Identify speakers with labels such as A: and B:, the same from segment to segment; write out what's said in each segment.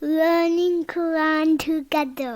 A: learning Quran together.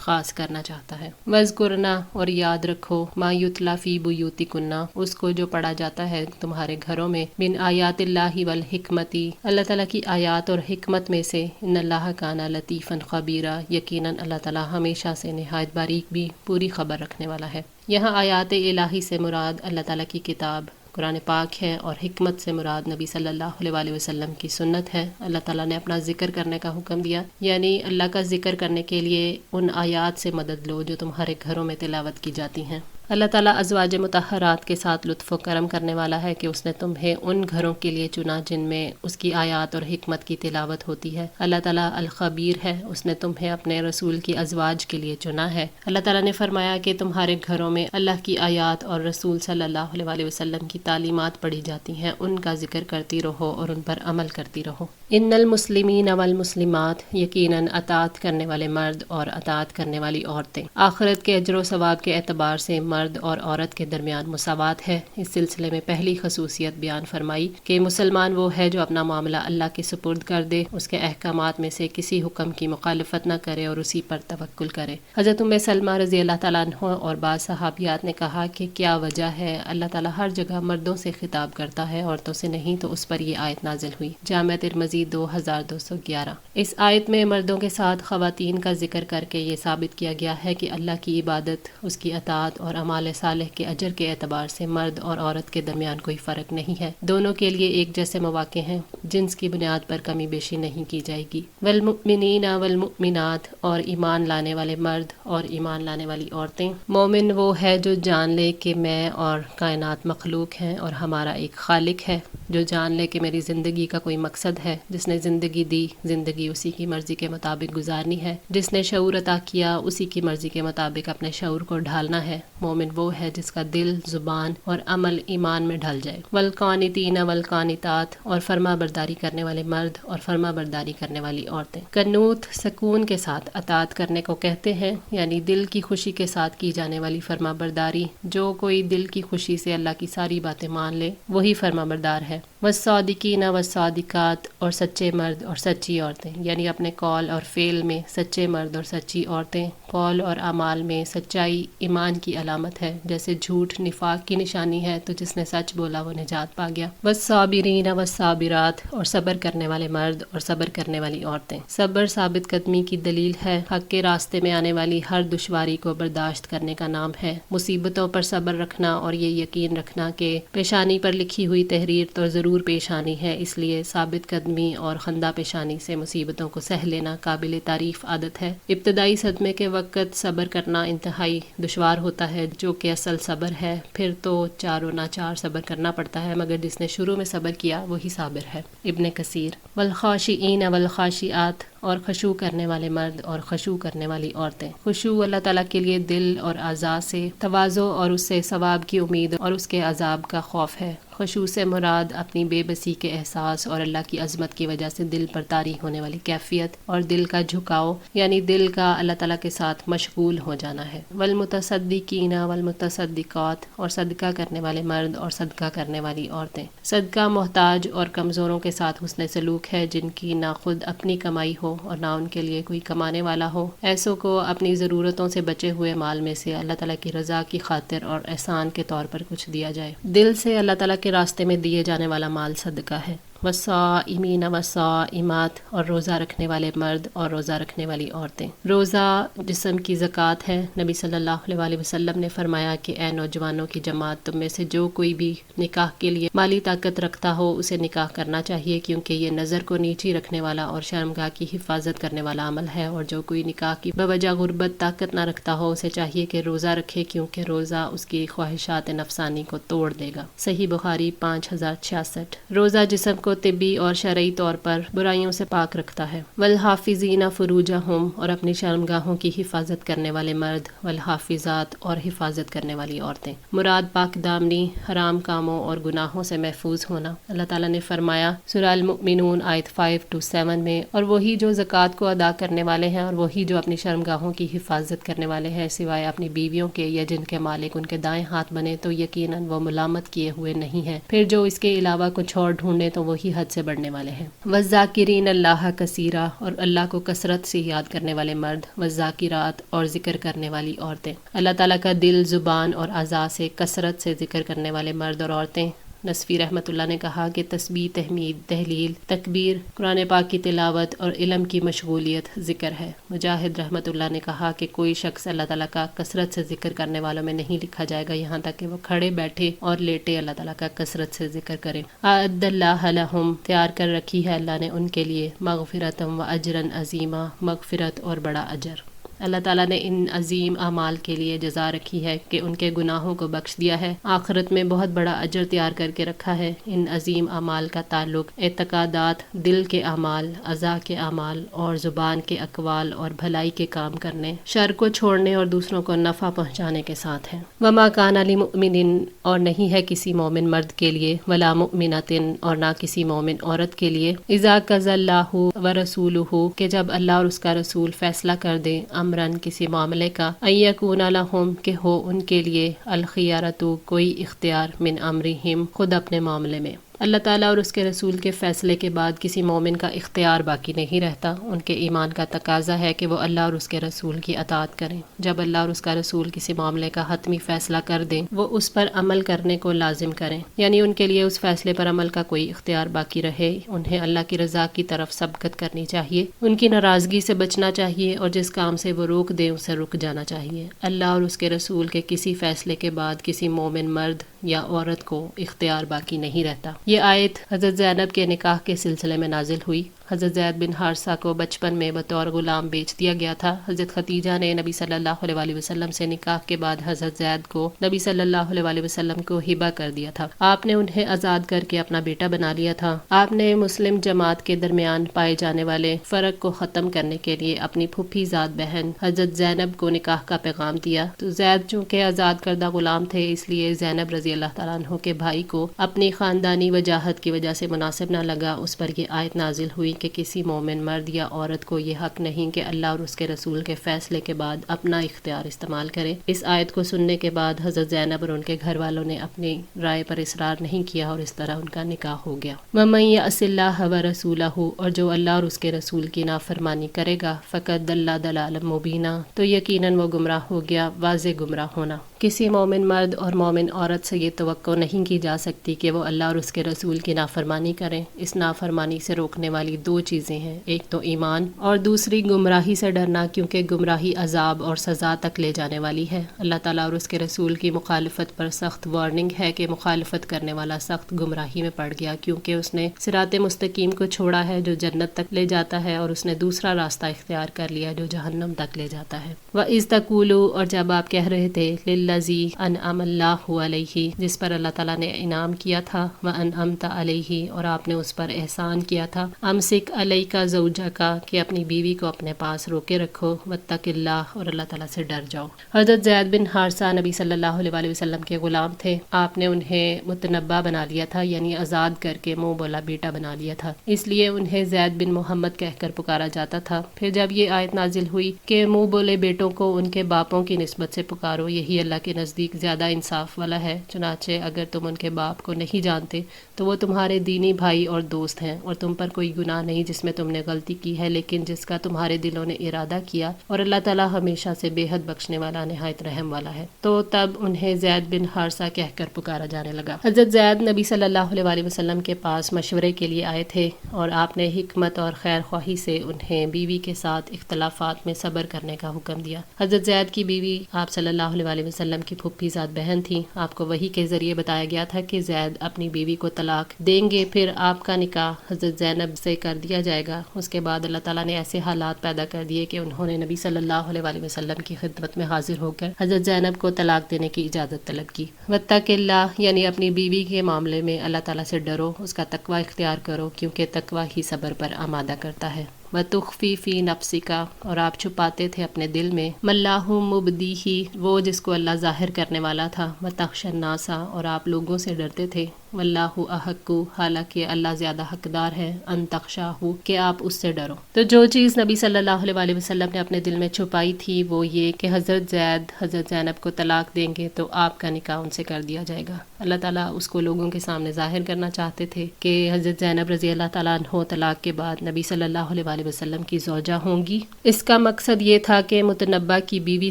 B: خاص کرنا چاہتا ہے۔ وَاذْكُرْنَا، اور یاد رکھو، مَا يُتْلَى فِي بُيُوتِكُنَّ، اس کو جو پڑھا جاتا ہے تمہارے گھروں میں، مِنْ آیاتِ اللہِ وَالْحِکْمَتِ، اللہ تعالیٰ کی آیات اور حکمت میں سے، إِنَّ اللَّهَ كَانَ لَطِيفًا خَبِيرًا، یقیناً اللہ تعالیٰ ہمیشہ سے نہایت باریک بھی پوری خبر رکھنے والا ہے۔ یہاں آیات الہی سے مراد اللہ تعالیٰ کی کتاب قرآن پاک ہے، اور حکمت سے مراد نبی صلی اللہ علیہ وسلم کی سنت ہے۔ اللہ تعالیٰ نے اپنا ذکر کرنے کا حکم دیا، یعنی اللہ کا ذکر کرنے کے لیے ان آیات سے مدد لو جو تمہارے گھروں میں تلاوت کی جاتی ہیں۔ اللہ تعالیٰ ازواج مطہرات کے ساتھ لطف و کرم کرنے والا ہے کہ اس نے تمہیں ان گھروں کے لیے چنا جن میں اس کی آیات اور حکمت کی تلاوت ہوتی ہے۔ اللہ تعالیٰ الخبیر ہے، اس نے تمہیں اپنے رسول کی ازواج کے لیے چنا ہے۔ اللہ تعالیٰ نے فرمایا کہ تمہارے گھروں میں اللہ کی آیات اور رسول صلی اللہ علیہ وسلم کی تعلیمات پڑھی جاتی ہیں، ان کا ذکر کرتی رہو اور ان پر عمل کرتی رہو۔ ان المسلمین والمسلمات، یقیناً اطاعت کرنے والے مرد اور اطاعت کرنے والی عورتیں، آخرت کے اجر و ثواب کے اعتبار سے مرد اور عورت کے درمیان مساوات ہے۔ اس سلسلے میں پہلی خصوصیت بیان فرمائی کہ مسلمان وہ ہے جو اپنا معاملہ اللہ کے سپرد کر دے، اس کے احکامات میں سے کسی حکم کی مخالفت نہ کرے اور اسی پر توکل کرے۔ حضرت ام سلمہ رضی اللہ تعالیٰ عنہ اور بعض صحابیات نے کہا کہ کیا وجہ ہے؟ اللہ تعالیٰ ہر جگہ مردوں سے خطاب کرتا ہے، عورتوں سے نہیں، تو اس پر یہ آیت نازل ہوئی۔ جامع ترمذی 2211۔ اس آیت میں مردوں کے ساتھ خواتین کا ذکر کر کے یہ ثابت کیا گیا ہے کہ اللہ کی عبادت، اس کی اطاعت اور اعمال صالح کے اجر کے اعتبار سے مرد اور عورت کے درمیان کوئی فرق نہیں ہے، دونوں کے لیے ایک جیسے مواقع ہیں، جنس کی بنیاد پر کمی بیشی نہیں کی جائے گی۔ والمؤمنین والمؤمنات، اور ایمان لانے والے مرد اور ایمان لانے والی عورتیں۔ مومن وہ ہے جو جان لے کہ میں اور کائنات مخلوق ہیں اور ہمارا ایک خالق ہے، جو جان لے کہ میری زندگی کا کوئی مقصد ہے، جس نے زندگی دی، زندگی اسی کی مرضی کے مطابق گزارنی ہے، جس نے شعور عطا کیا، اسی کی مرضی کے مطابق اپنے شعور کو ڈھالنا ہے۔ مومن وہ ہے جس کا دل، زبان اور عمل ایمان میں ڈھل جائے۔ والقانتین والقانتات، اور فرما برداری کرنے والے مرد اور فرما برداری کرنے والی عورتیں۔ قنوت سکون کے ساتھ اطاعت کرنے کو کہتے ہیں، یعنی دل کی خوشی کے ساتھ کی جانے والی فرما برداری۔ جو کوئی دل کی خوشی سے اللہ کی ساری باتیں مان لے وہی فرما بردار ہے۔ والصادقین والصادقات، اور سچے مرد اور سچی عورتیں، یعنی اپنے قول اور فعل میں سچے مرد اور سچی عورتیں۔ قول اور اعمال میں سچائی ایمان کی علامت ہے، جیسے جھوٹ نفاق کی نشانی ہے، تو جس نے سچ بولا وہ نجات پا گیا۔ والصابرین والصابرات، اور صبر کرنے والے مرد اور صبر کرنے والی عورتیں۔ صبر ثابت قدمی کی دلیل ہے، حق کے راستے میں آنے والی ہر دشواری کو برداشت کرنے کا نام ہے۔ مصیبتوں پر صبر رکھنا اور یہ یقین رکھنا کہ پیشانی پر لکھی ہوئی تحریر تو ضرور پیش آنی ہے، اس لیے ثابت قدمی اور خندہ پیشانی سے مصیبتوں کو سہ لینا قابل تعریف عادت ہے۔ ابتدائی صدمے کے وقت صبر کرنا انتہائی دشوار ہوتا ہے، جو کہ اصل صبر ہے، پھر تو چاروں ناچار صبر کرنا پڑتا ہے، مگر جس نے شروع میں صبر کیا وہی صابر ہے۔ ابن کثیر۔ والخاشعین والخاشعات، اور خشوع کرنے والے مرد اور خشوع کرنے والی عورتیں۔ خشوع اللہ تعالیٰ کے لیے دل اور اعضاء سے تواضع اور اس سے ثواب کی امید اور اس کے عذاب کا خوف ہے۔ خشوع سے مراد اپنی بے بسی کے احساس اور اللہ کی عظمت کی وجہ سے دل پر طاری ہونے والی کیفیت اور دل کا جھکاؤ، یعنی دل کا اللہ تعالیٰ کے ساتھ مشغول ہو جانا ہے۔ والمتصدقین والمتصدقات، اور صدقہ کرنے والے مرد اور صدقہ کرنے والی عورتیں۔ صدقہ محتاج اور کمزوروں کے ساتھ حسن سلوک ہے، جن کی نہ خود اپنی کمائی ہو اور نہ ان کے لیے کوئی کمانے والا ہو۔ ایسوں کو اپنی ضرورتوں سے بچے ہوئے مال میں سے اللہ تعالیٰ کی رضا کی خاطر اور احسان کے طور پر کچھ دیا جائے۔ دل سے اللہ تعالیٰ کے راستے میں دیے جانے والا مال صدقہ ہے۔ والصائمین والصائمات، اور روزہ رکھنے والے مرد اور روزہ رکھنے والی عورتیں۔ روزہ جسم کی زکوٰۃ ہے۔ نبی صلی اللہ علیہ وسلم نے فرمایا کہ اے نوجوانوں کی جماعت، تم میں سے جو کوئی بھی نکاح کے لیے مالی طاقت رکھتا ہو اسے نکاح کرنا چاہیے، کیونکہ یہ نظر کو نیچی رکھنے والا اور شرمگاہ کی حفاظت کرنے والا عمل ہے، اور جو کوئی نکاح کی بوجہ غربت طاقت نہ رکھتا ہو اسے چاہیے کہ روزہ رکھے، کیونکہ روزہ اس کی خواہشات نفسانی کو توڑ دے گا۔ صحیح بخاری 5066۔ روزہ جسم کو طبی اور شرعی طور پر برائیوں سے پاک رکھتا ہے۔ والحافظین فروجہم، اور اپنی شرمگاہوں کی حفاظت کرنے والے مرد، والحافظات، اور حفاظت کرنے والی عورتیں۔ مراد پاک دامنی، حرام کاموں اور گناہوں سے محفوظ ہونا۔ اللہ تعالیٰ نے فرمایا سورہ المؤمنون آیت 5-7 میں، اور وہی جو زکوٰۃ کو ادا کرنے والے ہیں اور وہی جو اپنی شرمگاہوں کی حفاظت کرنے والے ہیں، سوائے اپنی بیویوں کے یا جن کے مالک ان کے دائیں ہاتھ بنے، تو یقیناً وہ ملامت کیے ہوئے نہیں ہیں۔ پھر جو اس کے علاوہ کچھ اور ڈھونڈے تو وہی وہی حد سے بڑھنے والے ہیں۔ والذاکرین اللہ کثیرا، اور اللہ کو کثرت سے یاد کرنے والے مرد، والذاکرات، اور ذکر کرنے والی عورتیں۔ اللہ تعالیٰ کا دل، زبان اور اعضاء سے کثرت سے ذکر کرنے والے مرد اور عورتیں۔ نصفی رحمۃ اللہ نے کہا کہ تسبیح، تحمید، تہلیل، تکبیر، قرآن پاک کی تلاوت اور علم کی مشغولیت ذکر ہے۔ مجاہد رحمۃ اللہ نے کہا کہ کوئی شخص اللہ تعالیٰ کا کثرت سے ذکر کرنے والوں میں نہیں لکھا جائے گا یہاں تک کہ وہ کھڑے بیٹھے اور لیٹے اللہ تعالیٰ کا کثرت سے ذکر کرے۔ اعد اللہ لہم، تیار کر رکھی ہے اللہ نے ان کے لیے، مغفرۃ و اجرا عظیما، مغفرت اور بڑا اجر۔ اللہ تعالیٰ نے ان عظیم اعمال کے لیے جزا رکھی ہے کہ ان کے گناہوں کو بخش دیا ہے، آخرت میں بہت بڑا اجر تیار کر کے رکھا ہے۔ ان عظیم اعمال کا تعلق اعتقادات، دل کے اعمال، اعضاء کے اعمال اور زبان کے اقوال اور بھلائی کے کام کرنے، شر کو چھوڑنے اور دوسروں کو نفع پہنچانے کے ساتھ ہے۔ وما کان لمؤمن، اور نہیں ہے کسی مومن مرد کے لیے، ولا مؤمنۃ، اور نہ کسی مومن عورت کے لیے، اذا قضى اللہ ورسولہ، کہ جب اللہ اور اس کا رسول فیصلہ کر دیں، امرن کسی معاملے کا، ان یکون لہم، کہ ہو ان کے لیے، الخیارۃ کوئی اختیار، من امرہم، خود اپنے معاملے میں۔ اللہ تعالیٰ اور اس کے رسول کے فیصلے کے بعد کسی مومن کا اختیار باقی نہیں رہتا۔ ان کے ایمان کا تقاضا ہے کہ وہ اللہ اور اس کے رسول کی اطاعت کریں۔ جب اللہ اور اس کا رسول کسی معاملے کا حتمی فیصلہ کر دیں، وہ اس پر عمل کرنے کو لازم کریں، یعنی ان کے لیے اس فیصلے پر عمل کا کوئی اختیار باقی رہے۔ انہیں اللہ کی رضا کی طرف سبقت کرنی چاہیے، ان کی ناراضگی سے بچنا چاہیے، اور جس کام سے وہ روک دیں اسے رک جانا چاہیے۔ اللہ اور اس کے رسول کے کسی فیصلے کے بعد کسی مومن مرد یا عورت کو اختیار باقی نہیں رہتا۔ یہ آیت حضرت زینب کے نکاح کے سلسلے میں نازل ہوئی۔ حضرت زید بن حارثہ کو بچپن میں بطور غلام بیچ دیا گیا تھا۔ حضرت خدیجہ نے نبی صلی اللہ علیہ وآلہ وسلم سے نکاح کے بعد حضرت زید کو نبی صلی اللہ علیہ وآلہ وسلم کو ہبہ کر دیا تھا۔ آپ نے انہیں آزاد کر کے اپنا بیٹا بنا لیا تھا۔ آپ نے مسلم جماعت کے درمیان پائے جانے والے فرق کو ختم کرنے کے لیے اپنی پھوپھی زاد بہن حضرت زینب کو نکاح کا پیغام دیا، تو زید چونکہ آزاد کردہ غلام تھے، اس لیے زینب رضی اللہ تعالیٰ عنہ کے بھائی کو اپنی خاندانی وجاہت کی وجہ سے مناسب نہ لگا۔ اس پر یہ آیت نازل ہوئی کہ کسی مومن مرد یا عورت کو یہ حق نہیں کہ اللہ اور اس کے رسول کے فیصلے کے بعد اپنا اختیار استعمال کرے۔ اس آیت کو سننے کے بعد حضرت زینب اور ان کے گھر والوں نے اپنی رائے پر اصرار نہیں کیا، اور اس طرح ان کا نکاح ہو گیا۔ وَمَن يَعْصِ اللَّهَ وَرَسُولَهُ، اور جو اللہ اور اس کے رسول کی نافرمانی کرے گا، فَقَدْ ضَلَّ ضَلَالًا مُبِينًا، تو یقیناً وہ گمراہ ہو گیا، واضح گمراہ ہونا۔ کسی مومن مرد اور مومن عورت سے یہ توقع نہیں کی جا سکتی کہ وہ اللہ اور اس کے رسول کی نافرمانی کریں۔ اس نافرمانی سے روکنے والی دو چیزیں ہیں، ایک تو ایمان اور دوسری گمراہی سے ڈرنا، کیونکہ گمراہی عذاب اور سزا تک لے جانے والی ہے۔ اللہ تعالیٰ اور اس کے رسول کی مخالفت پر سخت وارننگ ہے کہ مخالفت کرنے والا سخت گمراہی میں پڑ گیا، کیونکہ اس نے صراط مستقیم کو چھوڑا ہے جو جنت تک لے جاتا ہے، اور اس نے دوسرا راستہ اختیار کر لیا جو جہنم تک لے جاتا ہے۔ وَإِذْ تَقُولُوا، اور جب آپ کہہ رہے تھے، لِلَّذِي أَنْعَمَ اللَّهُ عَلَيْهِ، جس پر اللہ تعالیٰ نے انعام کیا تھا، وَأَنْعَمْتَ عَلَيْهِ، اور آپ نے اس پر احسان کیا تھا، امسک علیکا زوجکا، کہ اپنی بیوی کو اپنے پاس روکے رکھو، واتق اللہ، اور اللہ تعالیٰ سے ڈر جاؤ۔ حضرت زید بن حارثہ نبی صلی اللہ علیہ وآلہ وسلم کے غلام تھے۔ آپ نے انہیں متنبع بنا لیا تھا، یعنی آزاد کر کے منہ بولا بیٹا بنا لیا تھا، اس لیے انہیں زید بن محمد کہہ کر پکارا جاتا تھا۔ پھر جب یہ آیت نازل ہوئی کہ منہ بولے بیٹوں کو ان کے باپوں کی نسبت سے پکارو، یہی اللہ کے نزدیک زیادہ انصاف والا ہے، چنانچہ اگر تم ان کے باپ کو نہیں جانتے تو وہ تمہارے دینی بھائی اور دوست ہیں، اور تم پر کوئی گناہ نہیں جس میں تم نے غلطی کی ہے، لیکن جس کا تمہارے دلوں نے ارادہ کیا، اور اللہ تعالیٰ ہمیشہ سے بے حد بخشنے والا، نہایت رحم والا ہے۔ تو تب انہیں زید بن حارثہ کہہ کر پکارا جانے لگا۔ حضرت زید نبی صلی اللہ علیہ وآلہ وسلم کے پاس مشورے کے لیے آئے تھے، اور آپ نے حکمت اور خیر خواہی سے انہیں بیوی کے ساتھ اختلافات میں صبر کرنے کا حکم دیا۔ حضرت زید کی بیوی آپ صلی اللہ علیہ وآلہ وسلم کی پھوپھی زاد بہن تھی۔ آپ کو وحی کے ذریعے بتایا گیا تھا کہ زید اپنی بیوی کو طلاق دیں گے، پھر آپ کا نکاح حضرت زینب سے کر دیا جائے گا۔ اس کے بعد اللہ تعالیٰ نے ایسے حالات پیدا کر دیے کہ انہوں نے نبی صلی اللہ علیہ وآلہ وسلم کی خدمت میں حاضر ہو کر حضرت زینب کو طلاق دینے کی اجازت طلب کی۔ واتق اللہ، یعنی اپنی بیوی کے معاملے میں اللہ تعالیٰ سے ڈرو، اس کا تقوی اختیار کرو، کیونکہ تقوی ہی صبر پر آمادہ کرتا ہے۔ وَتُخْفِي فِي نَفْسِكَ، اور آپ چھپاتے تھے اپنے دل میں، مَلَّهُ مُبْدِيهِ، وہ جس کو اللہ ظاہر کرنے والا تھا، وَتَخْشَى النَّاسَ، اور آپ لوگوں سے ڈرتے تھے، واللہ احق، حالانکہ اللہ زیادہ حقدار ہے، ان تخشاہ، کہ آپ اس سے ڈرو۔ تو جو چیز نبی صلی اللہ علیہ وسلم نے اپنے دل میں چھپائی تھی وہ یہ کہ حضرت زید حضرت زینب کو طلاق دیں گے تو آپ کا نکاح ان سے کر دیا جائے گا۔ اللہ تعالیٰ اس کو لوگوں کے سامنے ظاہر کرنا چاہتے تھے کہ حضرت زینب رضی اللہ تعالیٰ عنہ طلاق کے بعد نبی صلی اللہ علیہ وسلم کی زوجہ ہوں گی۔ اس کا مقصد یہ تھا کہ متنبع کی بیوی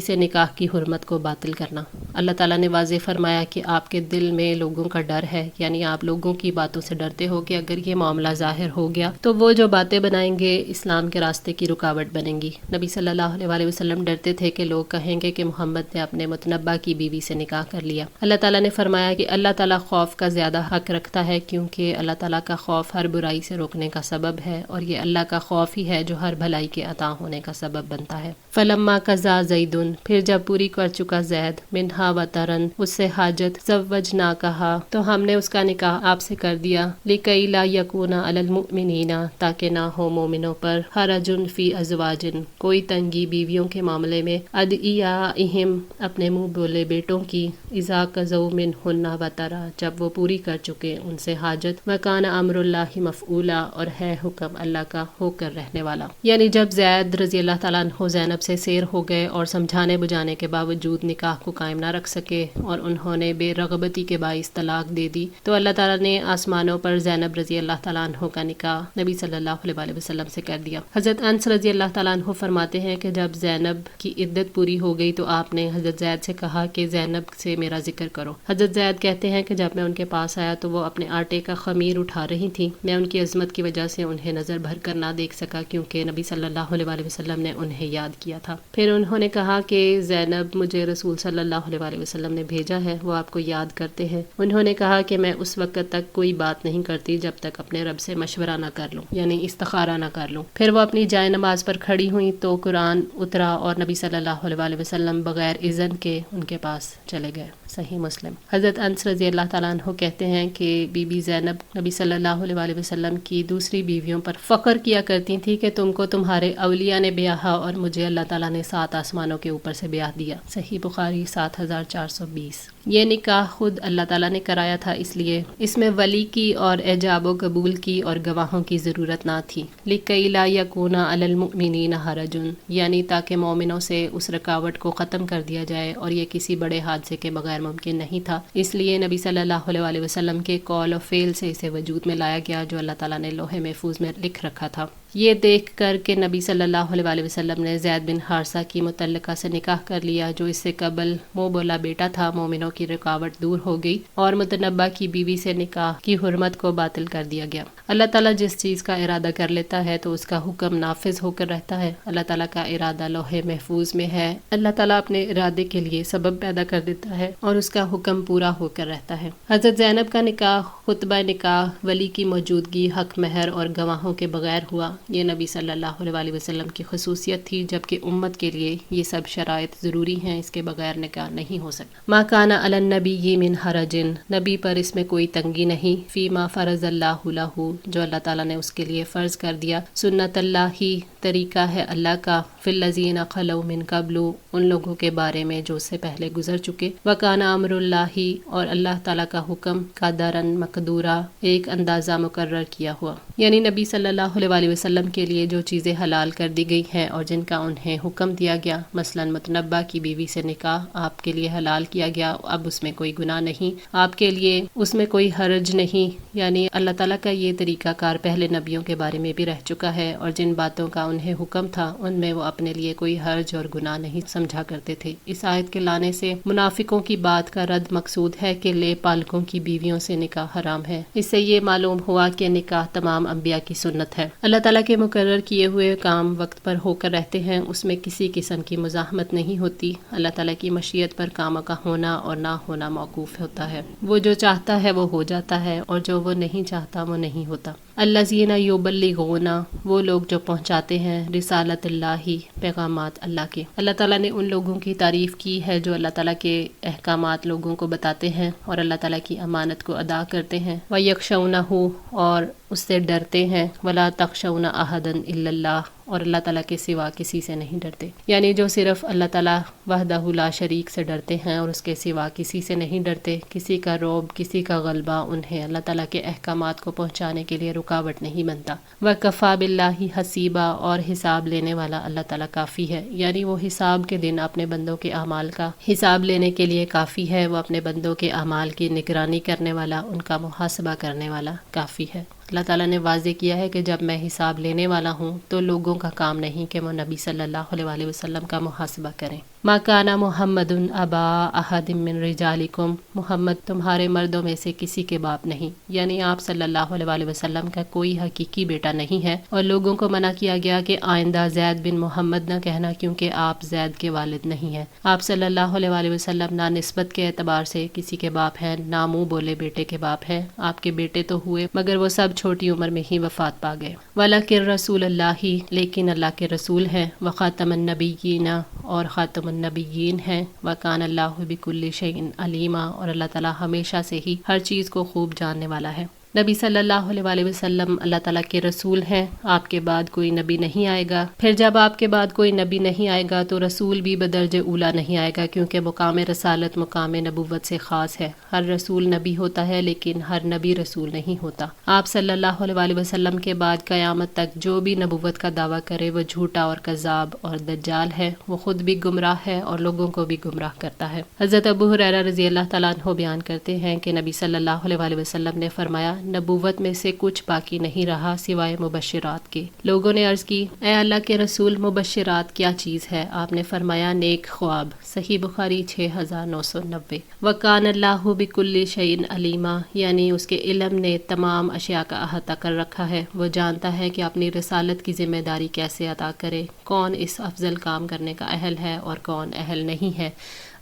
B: سے نکاح کی حرمت کو باطل کرنا۔ اللہ تعالیٰ نے واضح فرمایا کہ آپ کے دل میں لوگوں کا ڈر ہے، یعنی آپ لوگوں کی باتوں سے ڈرتے ہو کہ اگر یہ معاملہ ظاہر ہو گیا تو وہ جو باتیں بنائیں گے اسلام کے راستے کی رکاوٹ بنیں گی۔ نبی صلی اللہ علیہ وسلم ڈرتے تھے کہ لوگ کہیں گے کہ محمد نے اپنے متنبع کی بیوی سے نکاح کر لیا۔ اللہ تعالیٰ نے فرمایا کہ اللہ تعالیٰ خوف کا زیادہ حق رکھتا ہے، کیونکہ اللہ تعالیٰ کا خوف ہر برائی سے روکنے کا سبب ہے، اور یہ اللہ کا خوف ہی ہے جو ہر بھلائی کے عطا ہونے کا سبب بنتا ہے۔ فلما قضا زید، پھر جب پوری کر چکا زید، منہا وطرن، اس سے حاجت، زوجناکہا، تو ہم نے اس کا نکاح آپ سے کر دیا، لکی لا یکون علی المؤمنین، تاکہ نہ ہو مومنوں پر، حرج فی ازواج، کوئی تنگی بیویوں کے معاملے میں، ادعیائہم، اپنے منہ بولے بیٹوں کی، اذا قضوا منہن وطرا، جب وہ پوری کر چکے ان سے حاجت، وکان امر اللہ مفعولا، اور ہے حکم اللہ کا ہو کر رہنے والا۔ یعنی جب زید رضی اللہ تعالیٰ عنہ زینب سے سیر ہو گئے اور سمجھانے بجانے کے باوجود نکاح کو قائم نہ رکھ سکے اور انہوں نے بے رغبتی کے باعث طلاق دے دی، تو اللہ تعالیٰ نے آسمانوں پر زینب رضی اللہ تعالیٰ عنہ کا نکاح نبی صلی اللہ علیہ وسلم سے کر دیا۔ حضرت انس رضی اللہ تعالیٰ عنہ فرماتے ہیں کہ جب زینب کی عدت پوری ہو گئی تو آپ نے حضرت زید سے کہا کہ زینب سے میرا ذکر کرو۔ حضرت زید کہتے ہیں کہ جب میں ان کے پاس آیا تو وہ اپنے آٹے کا خمیر اٹھا رہی تھیں، میں ان کی عظمت کی وجہ سے انہیں نظر بھر کر نہ دیکھ سکا، کیونکہ نبی صلی اللہ علیہ وسلم نے انہیں یاد کیا تھا۔ پھر انہوں نے کہا کہ زینب مجھے رسول صلی اللہ علیہ وسلم نے بھیجا ہے، وہ آپ کو یاد کرتے ہیں۔ انہوں نے کہا کہ میں اس وقت تک کوئی بات نہیں کرتی جب تک اپنے رب سے مشورہ نہ کر لوں، یعنی استخارہ نہ کر لوں۔ پھر وہ اپنی جائے نماز پر کھڑی ہوئیں تو قرآن اترا اور نبی صلی اللہ علیہ وسلم بغیر اذن کے ان کے پاس چلے گئے۔ صحیح مسلم۔ حضرت انس رضی اللہ تعالیٰ عنہ کہتے ہیں کہ بی بی زینب نبی صلی اللہ علیہ وسلم کی دوسری بیویوں پر فخر کیا کرتی تھی کہ تم کو تمہارے اولیاء نے بیاہا اور مجھے اللہ تعالیٰ نے 7 آسمانوں کے اوپر سے بیاہ دیا۔ صحیح بخاری 7420۔ یہ نکاح خود اللہ تعالیٰ نے کرایا تھا، اس لیے اس میں ولی کی اور اعجاب و قبول کی اور گواہوں کی ضرورت نہ تھی۔ لِكَيْ لَا يَكُونَ عَلَى الْمُؤْمِنِينَ حَرَجٌ، یعنی تاکہ مومنوں سے اس رکاوٹ کو ختم کر دیا جائے، اور یہ کسی بڑے حادثے کے بغیر ممکن نہیں تھا، اس لیے نبی صلی اللہ علیہ وسلم کے قول و فعل سے اسے وجود میں لایا گیا جو اللہ تعالیٰ نے لوح محفوظ میں لکھ رکھا تھا۔ یہ دیکھ کر کہ نبی صلی اللہ علیہ وسلم نے زید بن حارثہ کی متعلقہ سے نکاح کر لیا جو اس سے قبل منہ بولا بیٹا تھا، مومنوں کی رکاوٹ دور ہو گئی اور متنبع کی بیوی سے نکاح کی حرمت کو باطل کر دیا گیا۔ اللہ تعالیٰ جس چیز کا ارادہ کر لیتا ہے تو اس کا حکم نافذ ہو کر رہتا ہے۔ اللہ تعالیٰ کا ارادہ لوح محفوظ میں ہے، اللہ تعالیٰ اپنے ارادے کے لیے سبب پیدا کر دیتا ہے اور اس کا حکم پورا ہو کر رہتا ہے۔ حضرت زینب کا نکاح خطبہ نکاح، ولی کی موجودگی، حق مہر اور گواہوں کے بغیر ہوا۔ یہ نبی صلی اللہ علیہ وسلم کی خصوصیت تھی، جبکہ امت کے لیے یہ سب شرائط ضروری ہیں، اس کے بغیر نکاح نہیں ہو سکتا۔ ما کان علی النبی من حرج، نبی پر اس میں کوئی تنگی نہیں، فیما فرض اللہ لہ، جو اللہ تعالیٰ نے اس کے لیے فرض کر دیا، سنت اللہ ہی، طریقہ ہے اللہ کا، فی الذین خلوا من قبل، ان لوگوں کے بارے میں جو اس سے پہلے گزر چکے، وکان امر اللہ، اور اللہ تعالیٰ کا حکم قدرا مقدورا، ایک اندازہ مقرر کیا ہوا۔ یعنی نبی صلی اللہ علیہ وسلم کے لیے جو چیزیں حلال کر دی گئی ہیں اور جن کا انہیں حکم دیا گیا، مثلا متنبع کی بیوی سے نکاح آپ کے لیے حلال کیا گیا، اب اس میں کوئی گناہ نہیں، آپ کے لیے اس میں کوئی حرج نہیں، یعنی اللہ تعالیٰ کا یہ طریقہ کار پہلے نبیوں کے بارے میں بھی رہ چکا ہے، اور جن باتوں کا انہیں حکم تھا ان میں وہ اپنے لیے کوئی حرج اور گناہ نہیں سمجھا کرتے تھے۔ اس آیت کے لانے سے منافقوں کی بات کا رد مقصود ہے کہ لے پالکوں کی بیویوں سے نکاح حرام ہے۔ اس سے یہ معلوم ہوا کہ نکاح تمام انبیاء کی سنت ہے۔ اللہ تعالیٰ کے مقرر کیے ہوئے کام وقت پر ہو کر رہتے ہیں، اس میں کسی قسم کی مزاحمت نہیں ہوتی۔ اللہ تعالیٰ کی مشیت پر کاموں کا ہونا اور نہ ہونا موقوف ہوتا ہے۔ وہ جو چاہتا ہے وہ ہو جاتا ہے، اور جو وہ نہیں چاہتا وہ نہیں ہوتا۔ الذین یبلغون، وہ لوگ جو پہنچاتے ہیں، رسالت اللہ، پیغامات اللہ کے۔ اللہ تعالیٰ نے ان لوگوں کی تعریف کی ہے جو اللہ تعالیٰ کے احکامات لوگوں کو بتاتے ہیں اور اللہ تعالیٰ کی امانت کو ادا کرتے ہیں۔ وَيَخْشَوْنَهُ، اور اس سے ڈرتے ہیں۔ وَلَا تَخْشَوْنَ أَحَدًا إِلَّا اللَّهُ، اور اللہ تعالیٰ کے سوا کسی سے نہیں ڈرتے، یعنی جو صرف اللہ تعالیٰ وحدہ لا شریک سے ڈرتے ہیں اور اس کے سوا کسی سے نہیں ڈرتے، کسی کا رعب، کسی کا غلبہ انہیں اللہ تعالیٰ کے احکامات کو پہنچانے کے لیے رکاوٹ نہیں بنتا۔ وَكَفَى بِاللَّهِ حَسِيبًا، اور حساب لینے والا اللہ تعالیٰ کافی ہے، یعنی وہ حساب کے دن اپنے بندوں کے اعمال کا حساب لینے کے لیے کافی ہے، وہ اپنے بندوں کے اعمال کی نگرانی کرنے والا، ان کا محاسبہ کرنے والا کافی ہے۔ اللہ تعالیٰ نے واضح کیا ہے کہ جب میں حساب لینے والا ہوں تو لوگوں کا کام نہیں کہ وہ نبی صلی اللہ علیہ وسلم کا محاسبہ کریں۔ ما کان محمد ابا احد من رجالکم، محمد تمہارے مردوں میں سے کسی کے باپ نہیں، یعنی آپ صلی اللہ علیہ وسلم کا کوئی حقیقی بیٹا نہیں ہے، اور لوگوں کو منع کیا گیا کہ آئندہ زید بن محمد نہ کہنا کیونکہ آپ زید کے والد نہیں ہیں۔ آپ صلی اللہ علیہ وسلم نہ نسبت کے اعتبار سے کسی کے باپ ہیں، نہ منہ بولے بیٹے کے باپ ہیں، آپ کے بیٹے تو ہوئے مگر وہ سب چھوٹی عمر میں ہی وفات پا گئے۔ وَلَكِنْ رسول اللہ، لیکن اللہ کے رسول ہیں، وَخَاتَمَ النَّبِيِّينَ، اور خاتم النبیین ہیں، وَكَانَ اللَّهُ بِكُلِّ شَيْءٍ عَلِيمًا، اور اللہ تعالیٰ ہمیشہ سے ہی ہر چیز کو خوب جاننے والا ہے۔ نبی صلی اللہ علیہ وسلم اللہ تعالیٰ کے رسول ہیں، آپ کے بعد کوئی نبی نہیں آئے گا، پھر جب آپ کے بعد کوئی نبی نہیں آئے گا تو رسول بھی بدرجہ اولا نہیں آئے گا، کیونکہ مقام رسالت مقام نبوت سے خاص ہے۔ ہر رسول نبی ہوتا ہے لیکن ہر نبی رسول نہیں ہوتا۔ آپ صلی اللہ علیہ وسلم کے بعد قیامت تک جو بھی نبوت کا دعویٰ کرے وہ جھوٹا اور کذاب اور دجال ہے، وہ خود بھی گمراہ ہے اور لوگوں کو بھی گمراہ کرتا ہے۔ حضرت ابو ہریرہ رضی اللہ تعالیٰ عنہ بیان کرتے ہیں کہ نبی صلی اللہ علیہ وسلم نے فرمایا، نبوت میں سے کچھ باقی نہیں رہا سوائے مبشرات کے۔ لوگوں نے عرض کی، اے اللہ کے رسول، مبشرات کیا چیز ہے؟ آپ نے فرمایا، نیک خواب۔ صحیح بخاری 6990۔ وَكَانَ اللَّهُ بِكُلِّ شَيْءٍ عَلِيمًا، یعنی اس کے علم نے تمام اشیاء کا احاطہ کر رکھا ہے، وہ جانتا ہے کہ اپنی رسالت کی ذمہ داری کیسے ادا کرے، کون اس افضل کام کرنے کا اہل ہے اور کون اہل نہیں ہے۔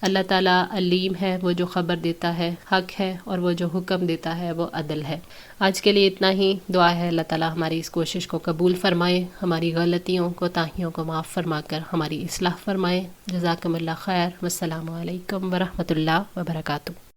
B: اللہ تعالیٰ علیم ہے، وہ جو خبر دیتا ہے حق ہے، اور وہ جو حکم دیتا ہے وہ عدل ہے۔ آج کے لیے اتنا ہی۔ دعا ہے اللہ تعالیٰ ہماری اس کوشش کو قبول فرمائے، ہماری غلطیوں کوتاہیوں کو معاف فرما کر ہماری اصلاح فرمائے۔ جزاکم اللہ خیر، والسلام علیکم ورحمۃ اللہ وبرکاتہ۔